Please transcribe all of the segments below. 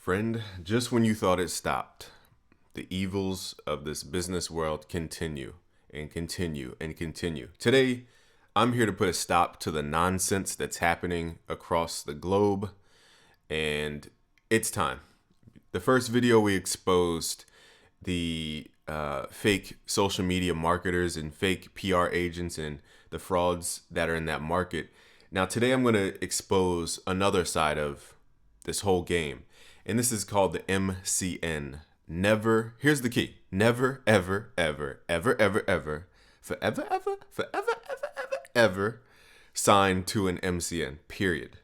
Friend, just when you thought it stopped, the evils of this business world continue and continue and continue. Today, I'm here to put a stop to the nonsense that's happening across the globe, and it's time. The first video we exposed the fake social media marketers and fake PR agents and the frauds that are in that market. Now, today I'm going to expose another side of this whole game, and this is called the MCN. Never, here's the key: never, ever, ever, ever, ever, ever, forever, ever, forever, ever, ever, ever sign to an MCN. Period.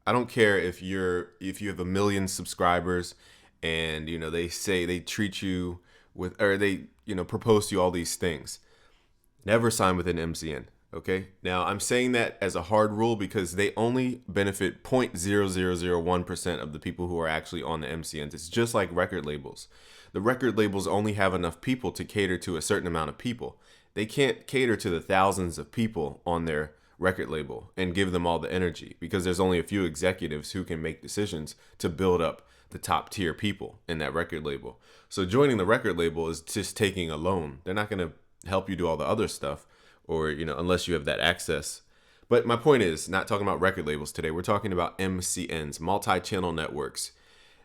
I don't care if you have 1 million subscribers and they say they treat you with, or they propose to you all these things. Never sign with an MCN. Okay. Now I'm saying that as a hard rule because they only benefit 0.0001% of the people who are actually on the MCNs. It's just like record labels. The record labels only have enough people to cater to a certain amount of people. They can't cater to the thousands of people on their record label and give them all the energy because there's only a few executives who can make decisions to build up the top tier people in that record label. So joining the record label is just taking a loan. They're not going to help you do all the other stuff, or unless you have that access. But my point is not talking about record labels today. We're talking about MCNs, multi-channel networks.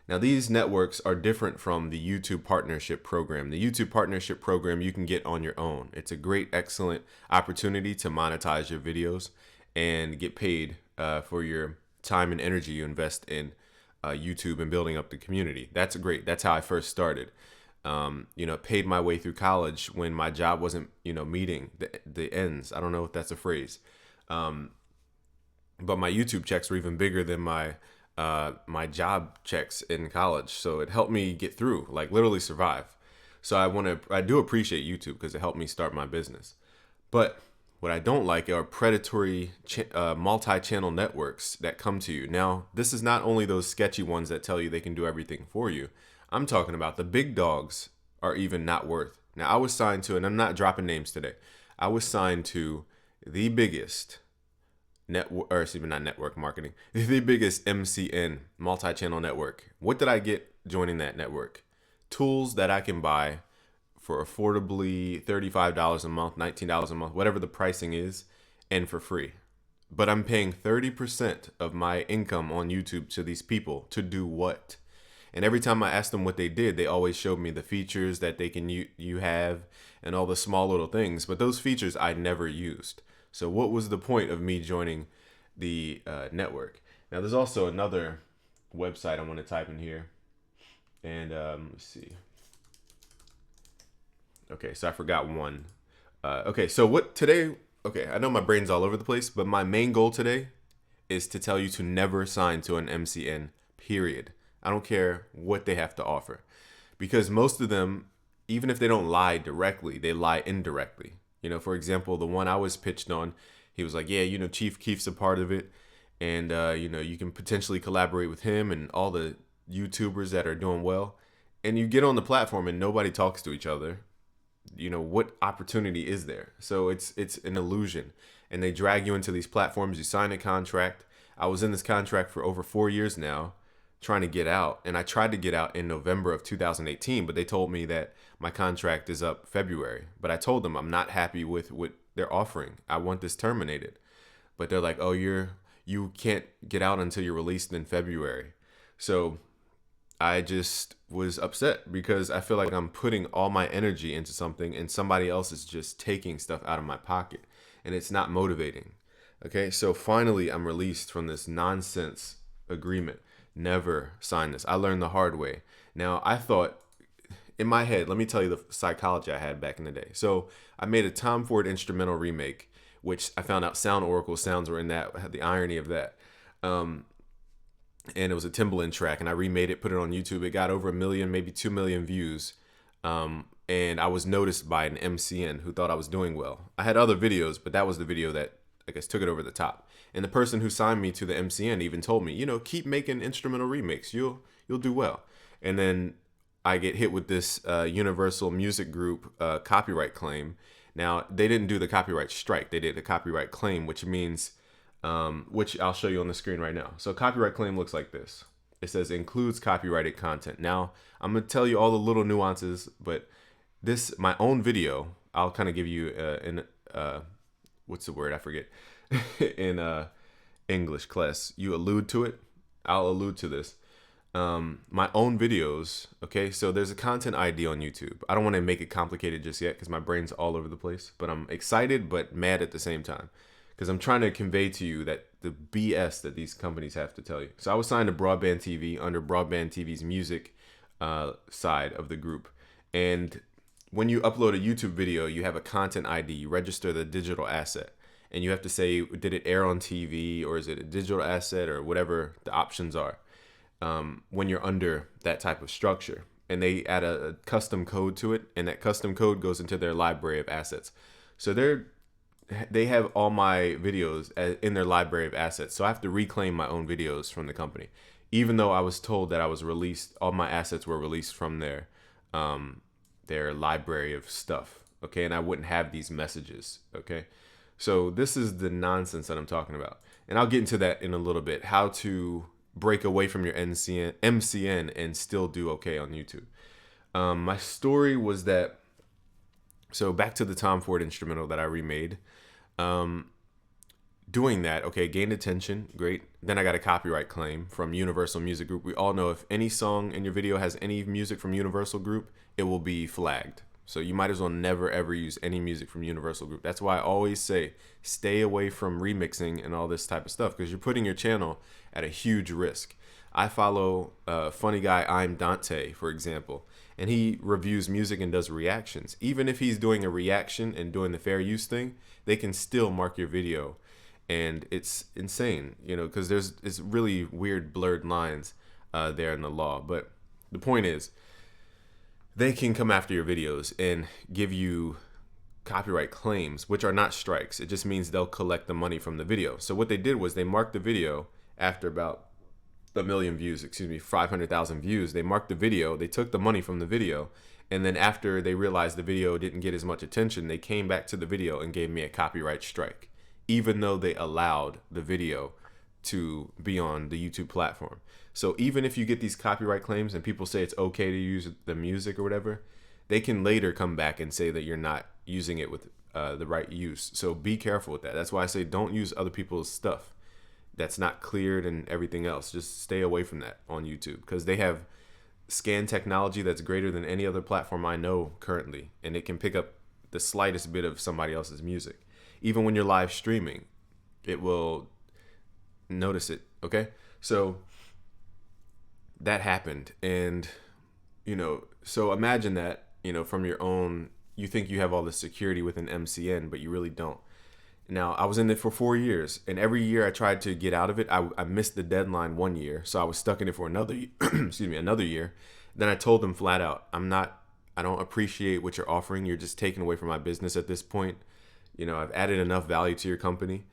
Now, these networks are different from the YouTube Partnership Program. The YouTube Partnership Program you can get on your own. It's a great, excellent opportunity to monetize your videos and get paid for your time and energy you invest in YouTube and building up the community. That's great. That's how I first started. Paid my way through college when my job wasn't, meeting the ends. I don't know if that's a phrase. But my YouTube checks were even bigger than my job checks in college. So it helped me get through, like literally survive. So I do appreciate YouTube because it helped me start my business. But what I don't like are predatory multi-channel networks that come to you. Now, this is not only those sketchy ones that tell you they can do everything for you. I'm talking about the big dogs are even not worth. Now, I was signed to, and I'm not dropping names today, I was signed to the biggest not network marketing, the biggest MCN, multi-channel network. What did I get joining that network? Tools that I can buy for affordably $35 a month, $19 a month, whatever the pricing is, and for free. But I'm paying 30% of my income on YouTube to these people to do what? And every time I asked them what they did, they always showed me the features that they can you have and all the small little things. But those features I never used. So what was the point of me joining the network? Now, there's also another website I want to type in here. And let's see. Okay, so I forgot one. Okay, so what today? Okay, I know my brain's all over the place, but my main goal today is to tell you to never sign to an MCN, period. I don't care what they have to offer, because most of them, even if they don't lie directly, they lie indirectly. For example, the one I was pitched on, he was like, yeah, Chief Keef's a part of it. And, you can potentially collaborate with him and all the YouTubers that are doing well. And you get on the platform and nobody talks to each other. What opportunity is there? So it's an illusion. And they drag you into these platforms. You sign a contract. I was in this contract for over 4 years now, trying to get out. And I tried to get out in November of 2018, but they told me that my contract is up February. But I told them I'm not happy with what they're offering. I want this terminated. But they're like, oh, you can't get out until you're released in February. So I just was upset because I feel like I'm putting all my energy into something and somebody else is just taking stuff out of my pocket, and it's not motivating. Okay, so finally I'm released from this nonsense agreement. Never sign this. I learned the hard way. Now, I thought in my head, let me tell you the psychology I had back in the day. So I made a Tom Ford instrumental remake, which I found out Sound Oracle sounds were in that, had the irony of that. And it was a Timbaland track, and I remade it, put it on YouTube. It got over 1 million, maybe 2 million views. And I was noticed by an MCN who thought I was doing well. I had other videos, but that was the video that I guess took it over the top. And the person who signed me to the MCN even told me, keep making instrumental remakes. You'll do well. And then I get hit with this Universal Music Group copyright claim. Now, they didn't do the copyright strike. They did the copyright claim, which means, which I'll show you on the screen right now. So copyright claim looks like this. It says includes copyrighted content. Now, I'm going to tell you all the little nuances, but my own video, I'll kind of give you what's the word? I forget. In English class, you allude to it. I'll allude to this. My own videos. Okay, so there's a content ID on YouTube. I don't want to make it complicated just yet because my brain's all over the place, but I'm excited but mad at the same time because I'm trying to convey to you that the BS that these companies have to tell you. So I was signed to Broadband TV under Broadband TV's music side of the group. And when you upload a YouTube video, you have a content ID. You register the digital asset. And you have to say, did it air on TV or is it a digital asset or whatever the options are when you're under that type of structure. And they add a custom code to it. And that custom code goes into their library of assets. So they have all my videos in their library of assets. So I have to reclaim my own videos from the company. Even though I was told that I was released, all my assets were released from their library of stuff. Okay, and I wouldn't have these messages. Okay. So this is the nonsense that I'm talking about. And I'll get into that in a little bit, how to break away from your MCN and still do okay on YouTube. My story was that, so back to the Tom Ford instrumental that I remade. Doing that, okay, gained attention, great. Then I got a copyright claim from Universal Music Group. We all know if any song in your video has any music from Universal Group, it will be flagged. So you might as well never ever use any music from Universal Group. That's why I always say stay away from remixing and all this type of stuff because you're putting your channel at a huge risk. I follow a funny guy, I'm Dante, for example, and he reviews music and does reactions. Even if he's doing a reaction and doing the fair use thing, they can still mark your video. And it's insane, because it's really weird blurred lines there in the law. But the point is, they can come after your videos and give you copyright claims, which are not strikes. It just means they'll collect the money from the video. So what they did was they marked the video after about 500,000 views. They marked the video, they took the money from the video, and then after they realized the video didn't get as much attention, they came back to the video and gave me a copyright strike, even though they allowed the video to be on the YouTube platform. So even if you get these copyright claims and people say it's okay to use the music or whatever, they can later come back and say that you're not using it with the right use. So be careful with that. That's why I say don't use other people's stuff that's not cleared and everything else. Just stay away from that on YouTube because they have scan technology that's greater than any other platform I know currently, and it can pick up the slightest bit of somebody else's music. Even when you're live streaming, it will notice it. Okay, so that happened, and so imagine that from your own, you think you have all the security with an MCN, but you really don't. Now, I was in it for 4 years, and every year I tried to get out of it. I missed the deadline 1 year, so I was stuck in it for another another year. Then I told them flat out, I don't appreciate what you're offering. You're just taking away from my business at this point. I've added enough value to your company.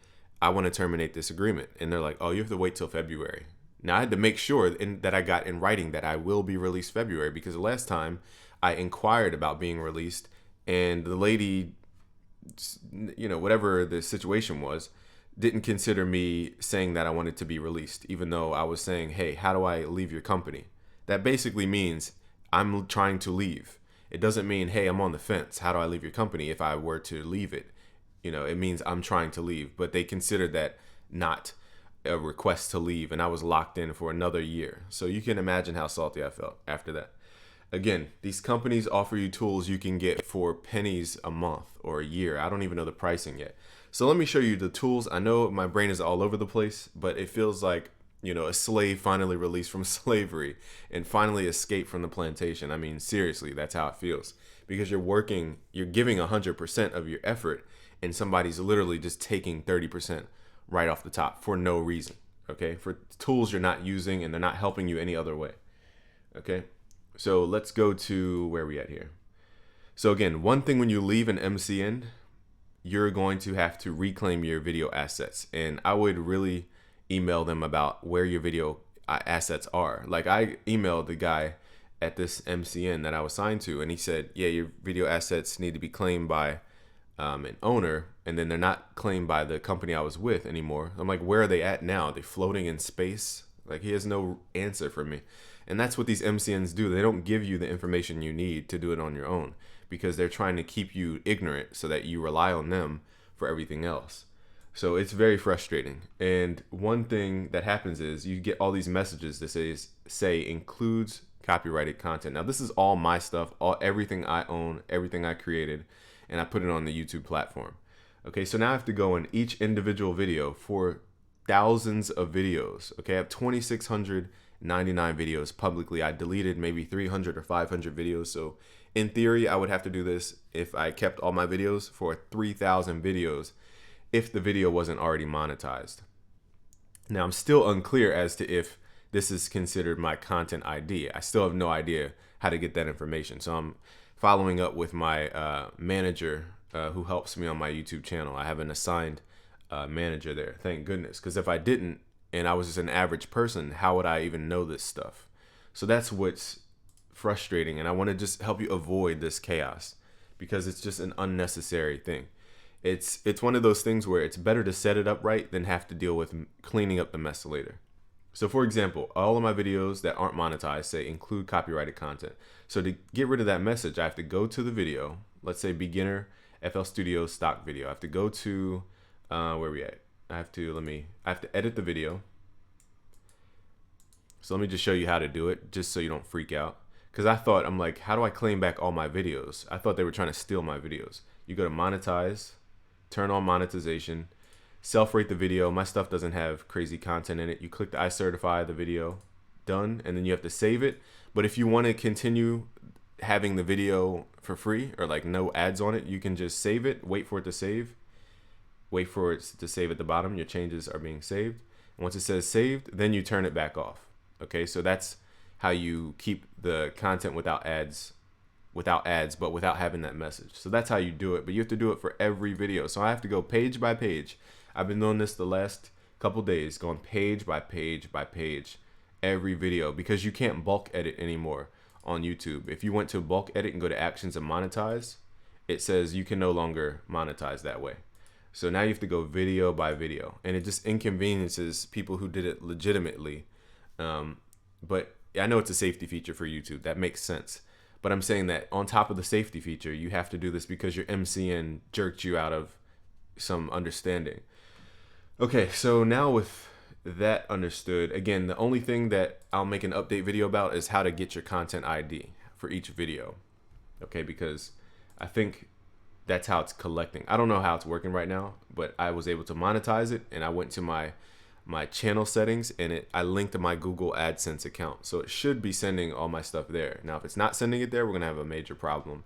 I want to terminate this agreement. And they're like, oh, you have to wait till February. Now, I had to make sure that I got in writing that I will be released February, because the last time I inquired about being released and the lady, whatever the situation was, didn't consider me saying that I wanted to be released, even though I was saying, hey, how do I leave your company? That basically means I'm trying to leave. It doesn't mean, hey, I'm on the fence. How do I leave your company if I were to leave it? It means I'm trying to leave. But they considered that not a request to leave, and I was locked in for another year. So you can imagine how salty I felt after that. Again, these companies offer you tools you can get for pennies a month or a year. I don't even know the pricing yet. So let me show you the tools. I know my brain is all over the place, but it feels like, a slave finally released from slavery and finally escaped from the plantation. I mean, seriously, that's how it feels, because you're giving 100% of your effort, and somebody's literally just taking 30% right off the top for no reason. Okay, for tools you're not using, and they're not helping you any other way. Okay, so let's go to where we at here. So again, one thing, when you leave an MCN, you're going to have to reclaim your video assets, and I would really email them about where your video assets are. Like, I emailed the guy at this MCN that I was signed to, and he said, yeah, your video assets need to be claimed by an owner, and then they're not claimed by the company I was with anymore. I'm like, where are they at now? Are they floating in space? Like, he has no answer for me. And that's what these MCNs do. They don't give you the information you need to do it on your own, because they're trying to keep you ignorant so that you rely on them for everything else. So it's very frustrating. And one thing that happens is you get all these messages that say includes copyrighted content. Now, this is all my stuff, everything I own, everything I created, and I put it on the YouTube platform. Okay, so now I have to go in each individual video for thousands of videos. Okay, I have 2,699 videos publicly. I deleted maybe 300 or 500 videos. So in theory, I would have to do this if I kept all my videos for 3,000 videos if the video wasn't already monetized. Now, I'm still unclear as to if this is considered my content ID. I still have no idea how to get that information. So I'm following up with my manager who helps me on my YouTube channel. I have an assigned manager there, thank goodness. Because if I didn't, and I was just an average person, how would I even know this stuff? So that's what's frustrating, and I want to just help you avoid this chaos, because it's just an unnecessary thing. It's one of those things where it's better to set it up right than have to deal with cleaning up the mess later. So for example, all of my videos that aren't monetized say include copyrighted content. So to get rid of that message, I have to go to the video, let's say beginner FL Studio stock video. I have to go to where we at? I have to edit the video. So let me just show you how to do it, just so you don't freak out. Because I'm like, how do I claim back all my videos? I thought they were trying to steal my videos. You go to monetize, turn on monetization, self-rate the video. My stuff doesn't have crazy content in it. You click the I certify the video, done, and then you have to save it. But if you want to continue having the video for free or like no ads on it, you can just save it, wait for it to save, wait for it to save at the bottom. Your changes are being saved. And once it says saved, then you turn it back off. Okay, so that's how you keep the content without ads, but without having that message. So that's how you do it, but you have to do it for every video. So I have to go page by page. I've been doing this the last couple days, going page by page by page, every video, because you can't bulk edit anymore on YouTube. If you went to bulk edit and go to actions and monetize, it says you can no longer monetize that way. So now you have to go video by video, and it just inconveniences people who did it legitimately. But I know it's a safety feature for YouTube. That makes sense. But I'm saying that on top of the safety feature, you have to do this because your MCN jerked you out of some understanding. Okay, so now with that understood, again, the only thing that I'll make an update video about is how to get your content ID for each video. Okay, because I think that's how it's collecting. I don't know how it's working right now, but I was able to monetize it, and I went to my channel settings, and I linked to my Google AdSense account, so it should be sending all my stuff there. Now if it's not sending it there, we're gonna have a major problem,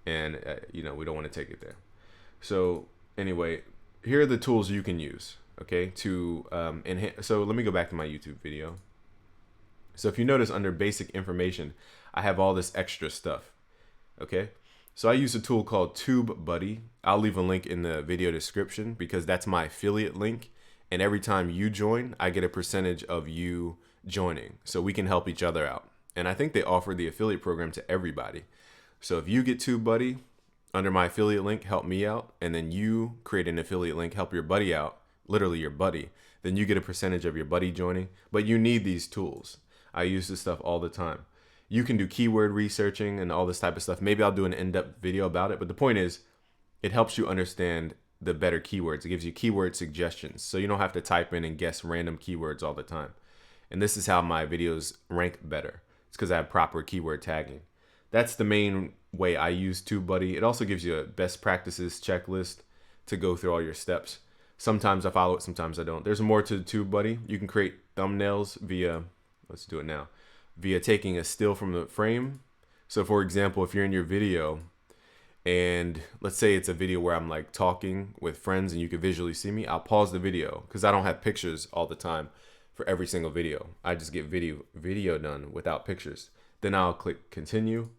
and we don't want to take it there. So anyway, here are the tools you can use, okay, to enhance. So let me go back to my YouTube video. So if you notice, under basic information, I have all this extra stuff. Okay, so I use a tool called TubeBuddy. I'll leave a link in the video description, because that's my affiliate link. And every time you join, I get a percentage of you joining. So we can help each other out. And I think they offer the affiliate program to everybody. So if you get TubeBuddy under my affiliate link, help me out, and then you create an affiliate link, help your buddy out, literally your buddy, then you get a percentage of your buddy joining. But you need these tools. I use this stuff all the time. You can do keyword researching and all this type of stuff. Maybe I'll do an in-depth video about it. But the point is, it helps you understand the better keywords. It gives you keyword suggestions, so you don't have to type in and guess random keywords all the time. And this is how my videos rank better. It's because I have proper keyword tagging. That's the main way I use TubeBuddy. It also gives you a best practices checklist to go through all your steps. Sometimes I follow it, sometimes I don't. There's more to TubeBuddy. You can create thumbnails via, let's do it now, via taking a still from the frame. So for example, if you're in your video, and let's say it's a video where I'm like talking with friends and you can visually see me, I'll pause the video, because I don't have pictures all the time for every single video. I just get video done without pictures. Then I'll click continue,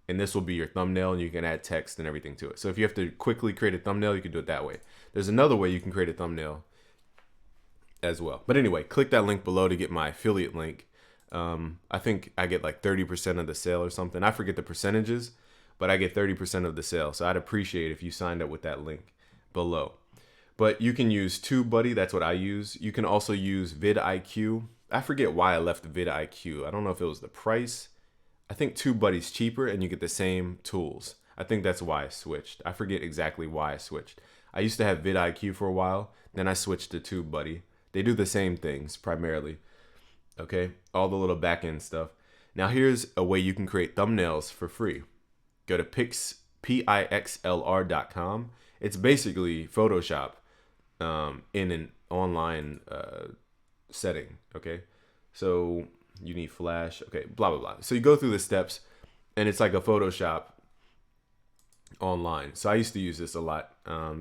and this will be your thumbnail, and you can add text and everything to it. So if you have to quickly create a thumbnail, you can do it that way. There's another way you can create a thumbnail as well. But anyway, click that link below to get my affiliate link. I think I get like 30% of the sale or something. I forget the percentages, but I get 30% of the sale. So I'd appreciate if you signed up with that link below. But you can use TubeBuddy, that's what I use. You can also use vidIQ. I forget why I left vidIQ. I don't know if it was the price. I think TubeBuddy's cheaper and you get the same tools. I think that's why I switched. I forget exactly why I switched. I used to have vidIQ for a while, then I switched to TubeBuddy. They do the same things primarily. Okay, all the little back end stuff. Now here's a way you can create thumbnails for free. Go to pixlr.com. It's basically Photoshop in an online setting. Okay, so you need Flash. Okay, blah blah blah. So you go through the steps, and it's like a Photoshop online. So I used to use this a lot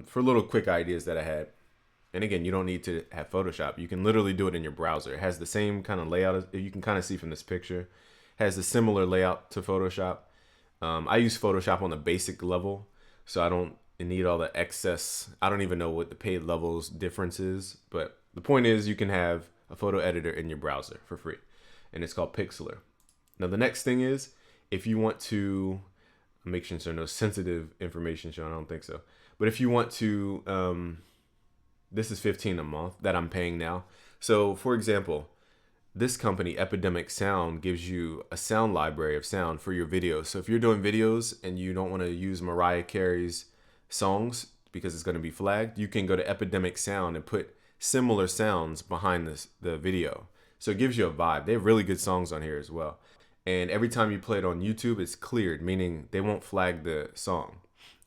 for little quick ideas that I had. And again, you don't need to have Photoshop. You can literally do it in your browser. It has the same kind of layout as you can kind of see from this picture. It has a similar layout to Photoshop. I use Photoshop on the basic level, so I don't need all the excess. I don't even know what the paid levels difference is, but the point is you can have a photo editor in your browser for free, and it's called Pixlr. Now the next thing is, if you want to make sure there's no sensitive information shown, I don't think so, but if you want to, this is $15 a month that I'm paying now. So for example, this company, Epidemic Sound, gives you a sound library of sound for your videos. So if you're doing videos and you don't want to use Mariah Carey's songs because it's going to be flagged, you can go to Epidemic Sound and put similar sounds behind the video. So it gives you a vibe. They have really good songs on here as well. And every time you play it on YouTube, it's cleared, meaning they won't flag the song.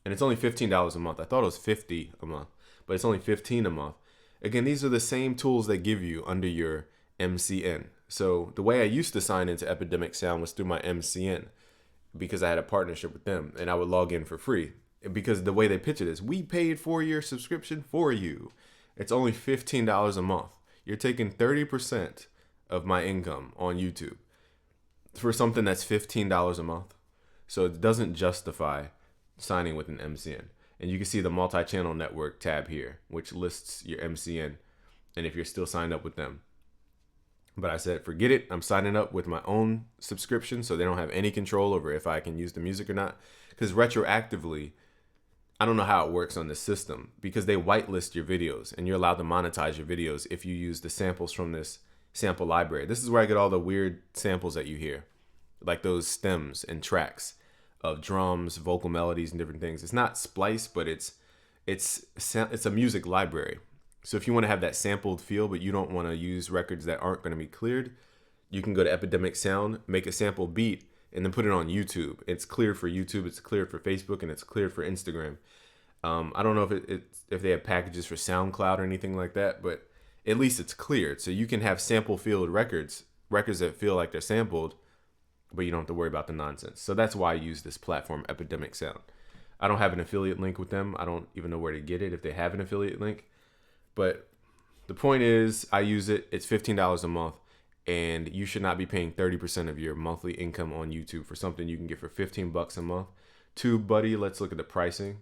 And it's only $15 a month. I thought it was $50 a month, but it's only $15 a month. Again, these are the same tools they give you under your MCN. So the way I used to sign into Epidemic Sound was through my MCN because I had a partnership with them and I would log in for free. Because the way they pitch it is, we paid for your subscription for you. It's only $15 a month. You're taking 30% of my income on YouTube for something that's $15 a month. So it doesn't justify signing with an MCN. And you can see the multi-channel network tab here, which lists your MCN and if you're still signed up with them. But I said, forget it. I'm signing up with my own subscription so they don't have any control over if I can use the music or not. Because retroactively, I don't know how it works on this system because they whitelist your videos and you're allowed to monetize your videos if you use the samples from this sample library. This is where I get all the weird samples that you hear, like those stems and tracks of drums, vocal melodies, and different things. It's not Splice, but it's a music library. So if you want to have that sampled feel, but you don't want to use records that aren't going to be cleared, you can go to Epidemic Sound, make a sample beat, and then put it on YouTube. It's cleared for YouTube, it's cleared for Facebook, and it's cleared for Instagram. I don't know if they have packages for SoundCloud or anything like that, but at least it's cleared. So you can have sample field records that feel like they're sampled, but you don't have to worry about the nonsense. So that's why I use this platform, Epidemic Sound. I don't have an affiliate link with them. I don't even know where to get it if they have an affiliate link. But the point is, I use it. It's $15 a month, and you should not be paying 30% of your monthly income on YouTube for something you can get for $15 a month. TubeBuddy, let's look at the pricing.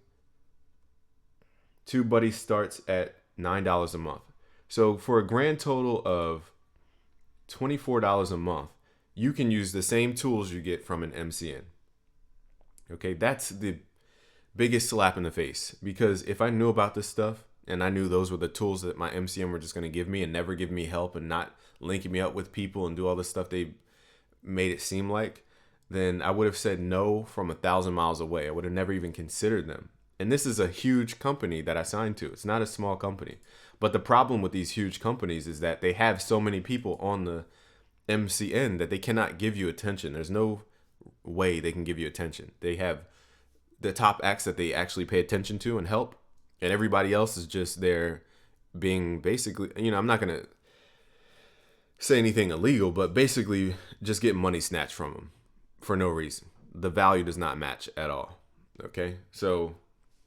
TubeBuddy starts at $9 a month. So for a grand total of $24 a month, you can use the same tools you get from an MCN. Okay, that's the biggest slap in the face, because if I knew about this stuff and I knew those were the tools that my MCN were just going to give me and never give me help and not linking me up with people and do all this stuff they made it seem like, then I would have said no from 1,000 miles away. I would have never even considered them. And this is a huge company that I signed to. It's not a small company. But the problem with these huge companies is that they have so many people on the MCN that they cannot give you attention. There's no way they can give you attention. They have the top acts that they actually pay attention to and help, and everybody else is just there being basically, I'm not going to say anything illegal, but basically just getting money snatched from them for no reason. The value does not match at all. Okay? So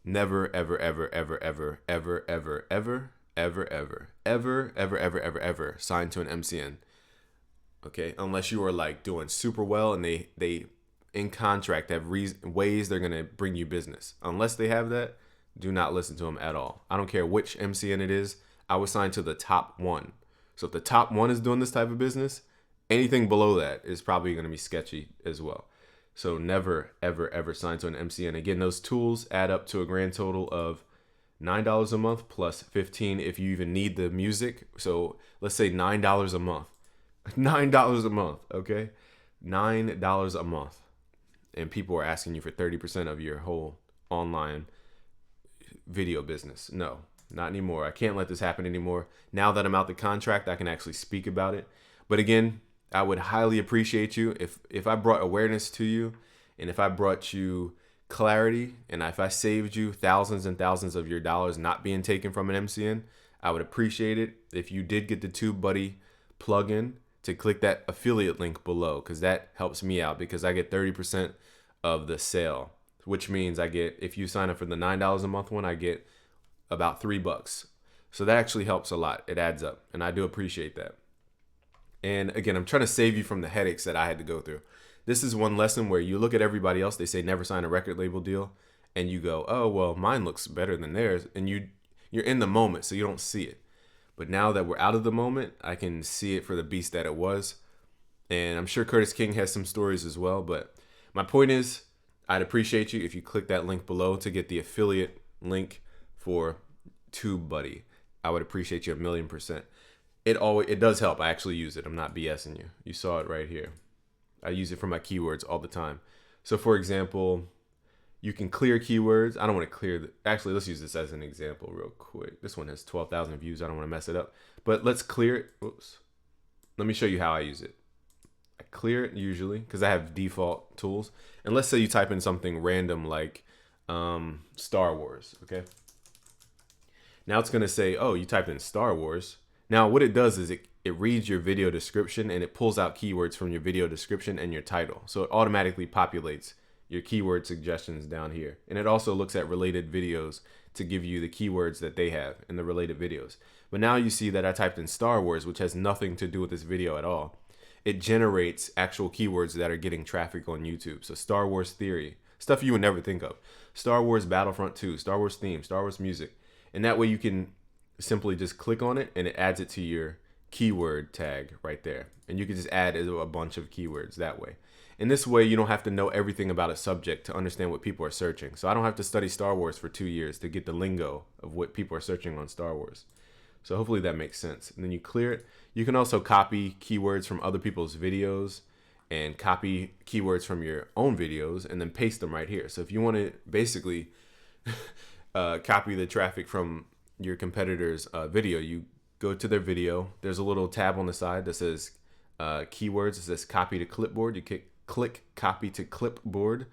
never, ever, ever, ever, ever, ever, ever, ever, ever, ever, ever, ever, ever, ever, ever sign to an MCN. Okay? Unless you are like doing super well and they in contract have ways they're going to bring you business. Unless they have that, do not listen to them at all. I don't care which MCN it is. I was signed to the top one. So if the top one is doing this type of business, anything below that is probably going to be sketchy as well. So never, ever, ever sign to an MCN. Again, those tools add up to a grand total of $9 a month plus $15 if you even need the music. So let's say $9 a month $9 a month, okay? $9 a month. And people are asking you for 30% of your whole online video business. No, not anymore. I can't let this happen anymore. Now that I'm out the contract, I can actually speak about it. But again, I would highly appreciate you if I brought awareness to you, and if I brought you clarity, and if I saved you thousands and thousands of your dollars not being taken from an MCN. I would appreciate it if you did get the TubeBuddy plugin to click that affiliate link below, because that helps me out, because I get 30% of the sale, which means I get, if you sign up for the $9 a month one, I get about $3. So that actually helps a lot. It adds up, and I do appreciate that. And again, I'm trying to save you from the headaches that I had to go through. This is one lesson where you look at everybody else, they say never sign a record label deal, and you go, oh, well, mine looks better than theirs, and you're in the moment, so you don't see it. But now that we're out of the moment, I can see it for the beast that it was. And I'm sure Curtis King has some stories as well. But my point is, I'd appreciate you if you click that link below to get the affiliate link for TubeBuddy. I would appreciate you 1,000,000%. It does help. I actually use it. I'm not BSing you. You saw it right here. I use it for my keywords all the time. So for example, you can clear keywords. I don't want to clear actually, let's use this as an example real quick. This one has 12,000 views. I don't want to mess it up. But let's clear it. Oops. Let me show you how I use it. I clear it usually because I have default tools. And let's say you type in something random like Star Wars, okay? Now it's going to say, oh, you typed in Star Wars. Now what it does is it reads your video description and it pulls out keywords from your video description and your title. So it automatically populates your keyword suggestions down here. And it also looks at related videos to give you the keywords that they have in the related videos. But now you see that I typed in Star Wars, which has nothing to do with this video at all. It generates actual keywords that are getting traffic on YouTube. So Star Wars theory, stuff you would never think of. Star Wars Battlefront 2, Star Wars theme, Star Wars music. And that way you can simply just click on it and it adds it to your keyword tag right there. And you can just add a bunch of keywords that way. In this way, you don't have to know everything about a subject to understand what people are searching. So I don't have to study Star Wars for 2 years to get the lingo of what people are searching on Star Wars. So hopefully that makes sense. And then you clear it. You can also copy keywords from other people's videos and copy keywords from your own videos and then paste them right here. So if you want to basically copy the traffic from your competitor's video, you go to their video. There's a little tab on the side that says keywords. It says copy to clipboard. You click copy to clipboard,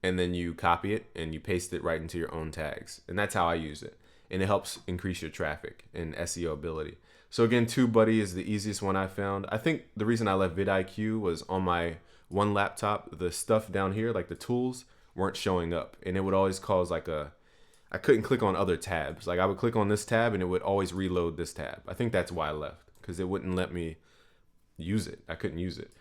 and then you copy it and you paste it right into your own tags. And that's how I use it. And it helps increase your traffic and SEO ability. So again, TubeBuddy is the easiest one I found. I think the reason I left vidIQ was on my one laptop, the stuff down here, like the tools, weren't showing up. And it would always cause like I couldn't click on other tabs. Like I would click on this tab and it would always reload this tab. I think that's why I left, because it wouldn't let me use it. I couldn't use it.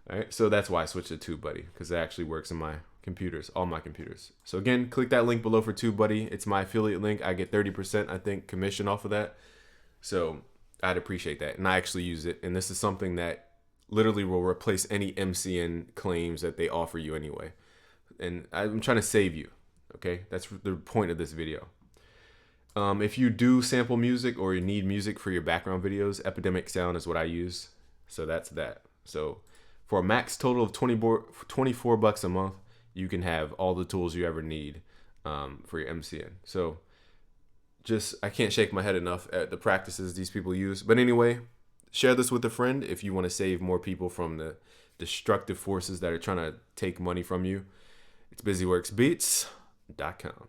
All right, so that's why I switched to TubeBuddy, because it actually works in my computers, all my computers. So again, click that link below for TubeBuddy. It's my affiliate link. I get 30%, I think, commission off of that. So I'd appreciate that. And I actually use it. And this is something that literally will replace any MCN claims that they offer you anyway. And I'm trying to save you. Okay, that's the point of this video. If you do sample music or you need music for your background videos, Epidemic Sound is what I use. So that's that. So for a max total of $24 a month, you can have all the tools you ever need for your MCN. So I can't shake my head enough at the practices these people use. But anyway, share this with a friend if you want to save more people from the destructive forces that are trying to take money from you. It's BusyWorksBeats.com.